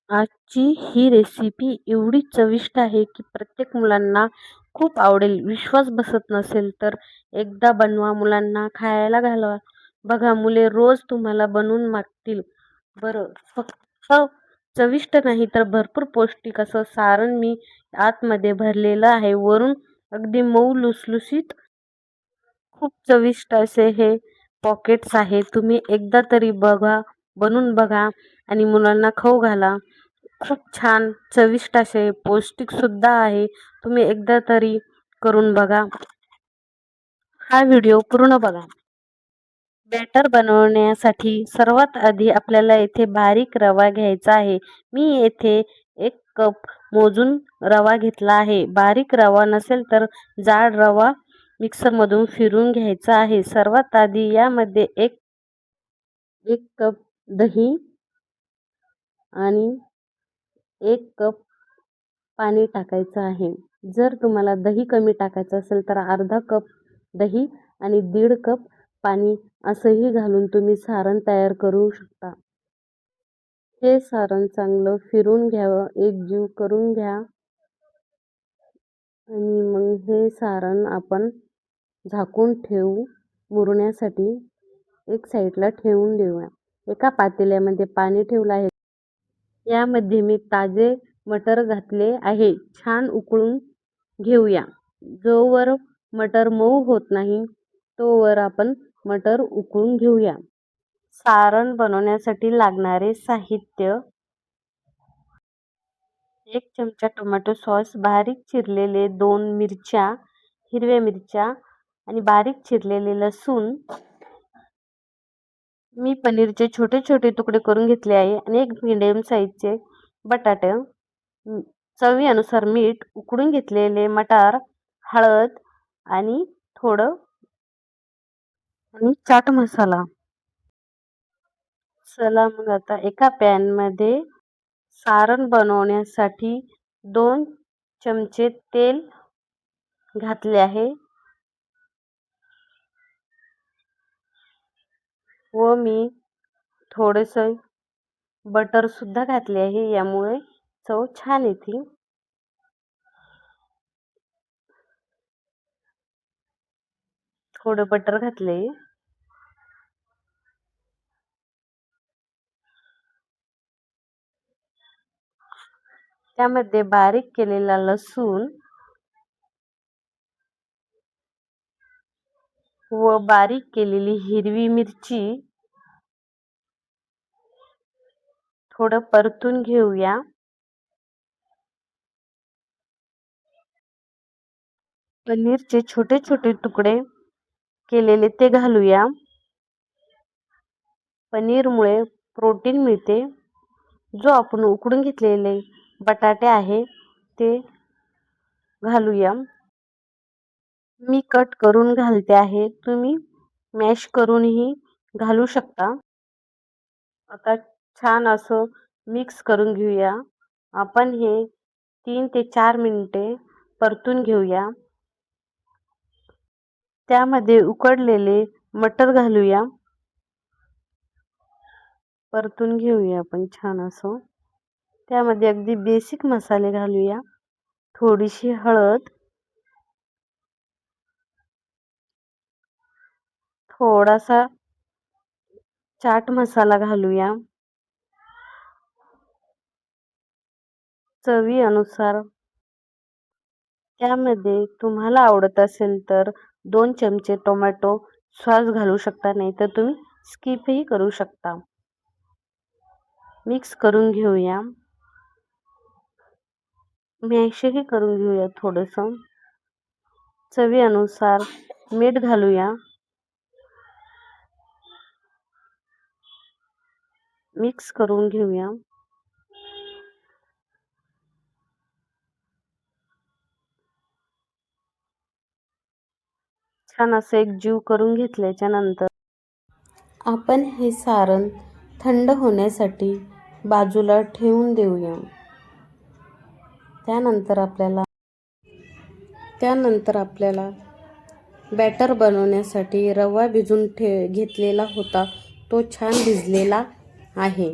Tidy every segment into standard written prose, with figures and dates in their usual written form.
आजची ही रेसिपी एवढी चविष्ट आहे की प्रत्येक मुलांना खूप आवडेल. विश्वास बसत नसेल तर एकदा बनवा, मुलांना खायला घालवा. बघा, मुले रोज तुम्हाला बनवून मागतील. बरं, फक्त चविष्ट नाही तर भरपूर पौष्टिक असं सारण मी आतमध्ये भरलेलं आहे. वरून अगदी मऊ लुसलुशीत खूप चविष्ट असे हे पॉकेट्स आहे. तुम्ही एकदा तरी बघा, बनवून बघा आणि मुलांना खाऊ घाला. खूप छान चविष्ट असे पौष्टिक सुद्धा आहे. तुम्ही एकदा तरी करून बघा. हा व्हिडिओ पूर्ण बघा. बॅटर बनवण्यासाठी सर्वात आधी आपल्याला येथे बारीक रवा घ्यायचा आहे. मी येथे 1 कप मोजून रवा घेतला आहे. बारीक रवा नसेल तर जाड रवा मिक्सरमधून फिरून घ्यायचा आहे. सर्वात आधी यामध्ये 1 कप दही आणि 1 कप पाणी टाकायचं आहे. जर तुम्हाला दही कमी टाकायचं असेल तर अर्धा कप दही आणि 1.5 कप पाणी असंही घालून तुम्ही सारण तयार करू शकता. हे सारण चांगलं फिरून घ्यावं, एकजीव करून घ्या आणि मग हे सारण आपण झाकून ठेवू. मुरण्यासाठी एक साईडला ठेवून देऊया. एका पातेल्यामध्ये पाणी ठेवलं आहे. यामध्ये मी ताजे मटर घातले आहे. छान उकळून घेऊया. जोवर मटर मऊ होत नाही तोवर आपण मटर उकळून घेऊया. सारण बनवण्यासाठी लागणारे साहित्य: 1 चमचा टोमॅटो सॉस, बारीक चिरलेले 2 मिरच्या, हिरव्या मिरच्या आणि बारीक चिरलेले लसूण. मी पनीरचे छोटे छोटे तुकडे करून घेतले आहे आणि 1 मीडियम साईजचे बटाटे, चवीनुसार मीठ, उकडून घेतलेले मटार, हळद आणि थोडं चाट मसाला. चला मग आता एका पॅनमध्ये सारण बनवण्यासाठी 2 चमचे तेल घातले आहे व मी थोडेसे बटर सुद्धा घातले आहे. यामुळे चव छान येते. थोडं बटर घातले. त्यामध्ये बारीक केलेला लसूण व बारीक केलेली हिरवी मिरची थोडं परतून घेऊया. पनीरचे छोटे छोटे तुकडे केलेले ते घालूया. पनीरमुळे प्रोटीन मिळते. जो आपण उकडून घेतलेले बटाटे आहे ते घालूया. मी कट करून घालते आहे. तुम्ही मॅश करूनही घालू शकता. आता छान असं मिक्स करून घेऊया. आपण हे 3 ते 4 मिनिटे परतून घेऊया. त्यामध्ये उकडलेले मटर घालूया. परतून घेऊया आपण छान असं. त्यामध्ये अगदी बेसिक मसाले घालूया. थोडीशी हळद, थोडासा चाट मसाला घालूया. चवीनुसार. त्यामध्ये तुम्हाला आवडत असेल तर 2 चमचे टोमॅटो सॉस घालू शकता, नाही तर तुम्ही स्किपही करू शकता. मिक्स करून घेऊया. मॅशही करून घेऊया थोडंसं. चवीनुसार मीठ घालूया. मिक्स करून घेऊया. छान असं एकजीव करून घेतल्याच्या नंतर आपण हे सारण थंड होण्यासाठी बाजूला ठेवून देऊया. त्यानंतर आपल्याला बॅटर बनवण्यासाठी रवा भिजून घेतलेला होता. तो छान भिजलेला आहे.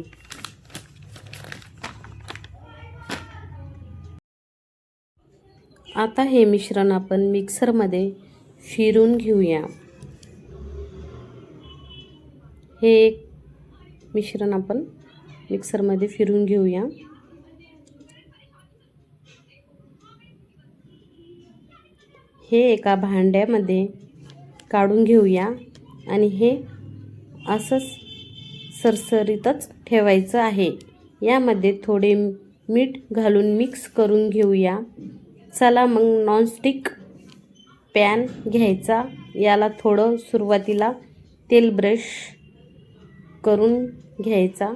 आता हे मिश्रण आपण मिक्सरमध्ये फिरून घेऊया. हे एक मिश्रण आपण मिक्सरमध्ये फिरून घेऊया. हे एका भांड्यामध्ये काढून घेऊया आणि हे असंच सरसरीतच ठेवायचं आहे. यामध्ये थोडे मीठ घालून मिक्स करून घेऊया. चला मग नॉनस्टिक पॅन घ्यायचा. याला थोडं सुरुवातीला तेल ब्रश करून घ्यायचा.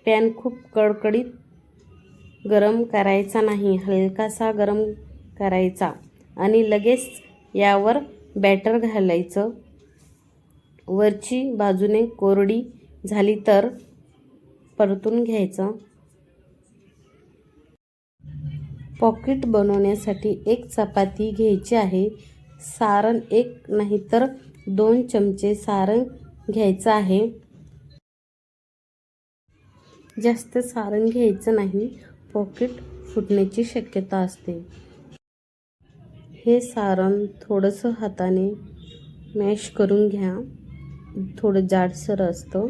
पॅन खूप कडकडीत गरम करायचा नाही, हलकासा गरम करायचा आणि लगेच यावर बॅटर घालायचं. वरची बाजूने कोरडी झाली तर परतून घ्यायचं. पॉकेट बनवण्यासाठी एक चपाती घ्यायची आहे. सारण एक नाही तर 2 चमचे सारण घ्यायचं आहे. जास्त सारण घ्यायचं नाही, पॉकेट फुटण्याची शक्यता असते. हे सारण थोडंसं हाताने मॅश करून घ्या. थोडं जाडसर असतं,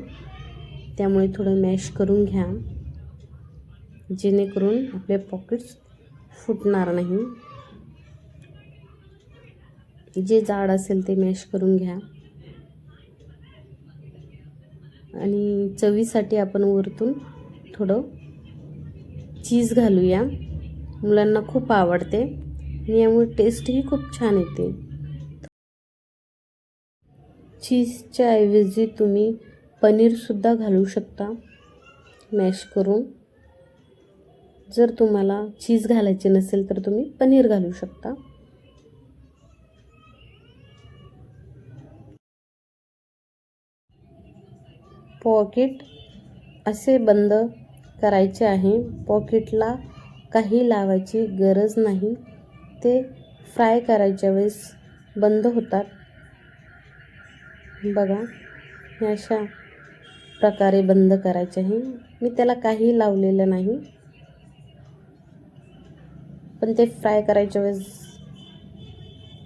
त्यामुळे थोडं मॅश करून घ्या, जेणेकरून आपले पॉकेट्स फुटणार नाही. जे जाड असेल ते मॅश करून घ्या. आणि चवीसाठी आपण वरतून थोडं चीज घालूया. मुलांना खूप आवडते आणि यामुळे टेस्टही खूप छान येते. चीजच्या ऐवजी तुम्ही पनीरसुद्धा घालू शकता मॅश करून. जर तुम्हाला चीज घालायचे नसेल तर तुम्ही पनीर घालू शकता. पॉकेट असे बंद करायचे आहे. पॉकेटला काही लावायची गरज नाही, ते फ्राय करायच्या वेळेस बंद होतात. बघा, हे अशा प्रकारे बंद करायचे आहे. मी त्याला काही लावलेलं नाही, पण ते फ्राय करायच्या वेळेस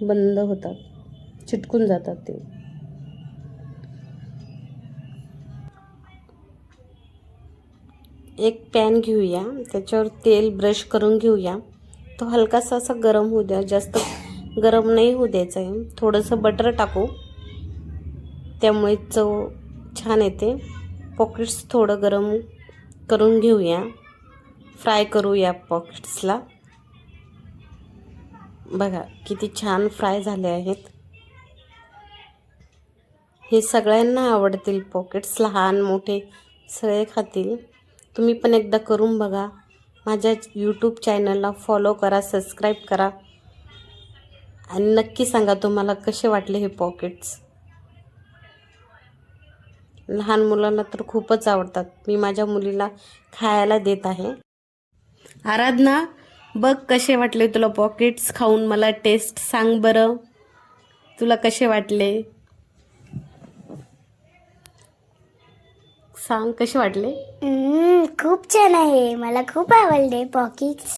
बंद होतात, चिटकून जातात ते. एक पॅन घेऊया, त्याच्यावर तेल ब्रश करून घेऊया. तो हलकासा असा गरम होऊ द्या, जास्त गरम नाही होऊ द्यायचा आहे. थोडंसं बटर टाकू, त्यामुळे चव छान येते. पॉकेट्स थोडं गरम करून घेऊया, फ्राय करूया पॉकेट्सला. बघा किती छान फ्राय झाले आहेत. हे सगळ्यांना आवडतील पॉकेट्स, लहान मोठे सगळे खातील. तुम्ही पण एकदा करून बघा. माझ्या यूट्यूब चॅनलला फॉलो करा, सबस्क्राईब करा आणि नक्की सांगा तुम्हाला कसे वाटले हे पॉकेट्स. लहान मुलांना तर खूपच आवडतात. मी माझ्या मुलीला खायला देत आहे. आराधना, बघ कसे वाटले तुला पॉकेट्स खाऊन. मला टेस्ट सांग बरं, तुला कसे वाटले सांग, कसे वाटले? खूप छान आहे, मला खूप आवडले पॉकेट्स.